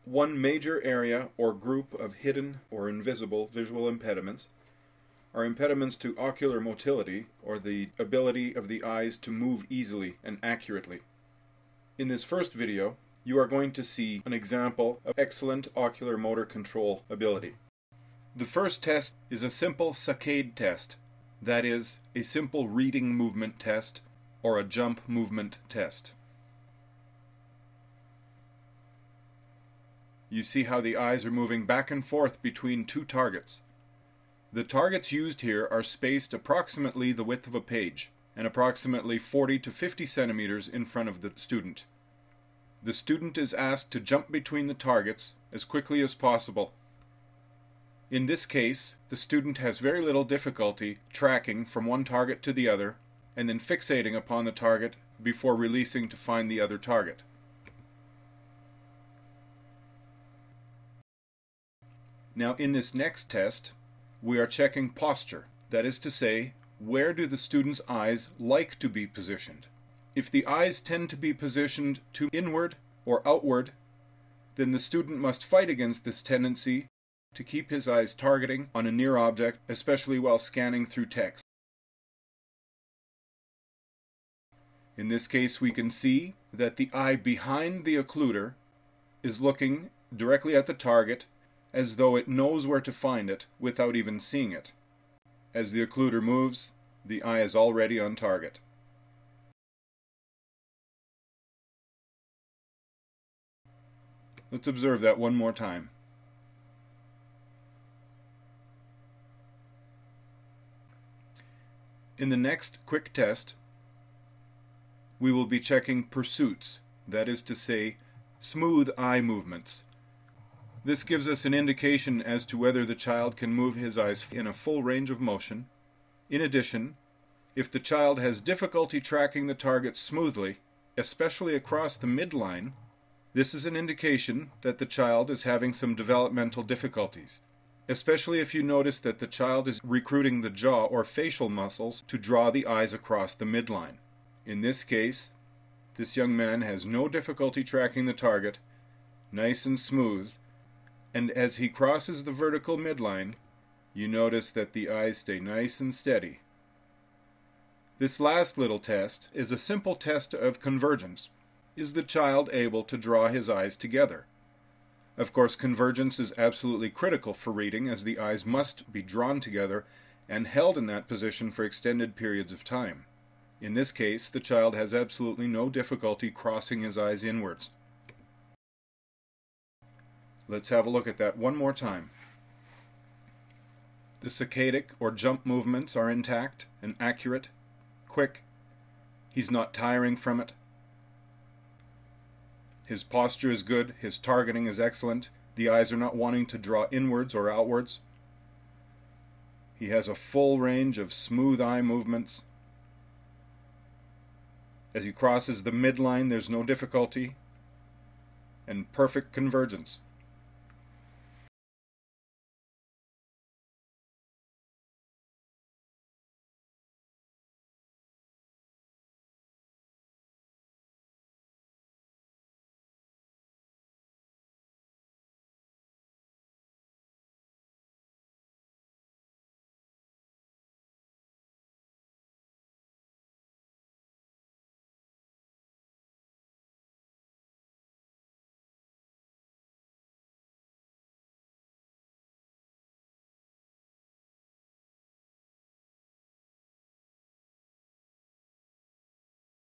One major area or group of hidden or invisible visual impediments are impediments to ocular motility, or the ability of the eyes to move easily and accurately. In this first video, you are going to see an example of excellent ocular motor control ability. The first test is a simple saccade test, that is, a simple reading movement test or a jump movement test. You see how the eyes are moving back and forth between two targets. The targets used here are spaced approximately the width of a page and approximately 40 to 50 centimeters in front of the student. The student is asked to jump between the targets as quickly as possible. In this case, the student has very little difficulty tracking from one target to the other and then fixating upon the target before releasing to find the other target. Now, in this next test, we are checking posture. That is to say, where do the student's eyes like to be positioned? If the eyes tend to be positioned to inward or outward, then the student must fight against this tendency to keep his eyes targeting on a near object, especially while scanning through text. In this case, we can see that the eye behind the occluder is looking directly at the target as though it knows where to find it without even seeing it. As the occluder moves, the eye is already on target. Let's observe that one more time. In the next quick test, we will be checking pursuits, that is to say, smooth eye movements. This gives us an indication as to whether the child can move his eyes in a full range of motion. In addition, if the child has difficulty tracking the target smoothly, especially across the midline, this is an indication that the child is having some developmental difficulties, especially if you notice that the child is recruiting the jaw or facial muscles to draw the eyes across the midline. In this case, this young man has no difficulty tracking the target, nice and smooth, and as he crosses the vertical midline, you notice that the eyes stay nice and steady. This last little test is a simple test of convergence. Is the child able to draw his eyes together? Of course, convergence is absolutely critical for reading, as the eyes must be drawn together and held in that position for extended periods of time. In this case, the child has absolutely no difficulty crossing his eyes inwards. Let's have a look at that one more time. The saccadic or jump movements are intact and accurate, quick. He's not tiring from it. His posture is good, his targeting is excellent, the eyes are not wanting to draw inwards or outwards. He has a full range of smooth eye movements. As he crosses the midline, there's no difficulty, and perfect convergence.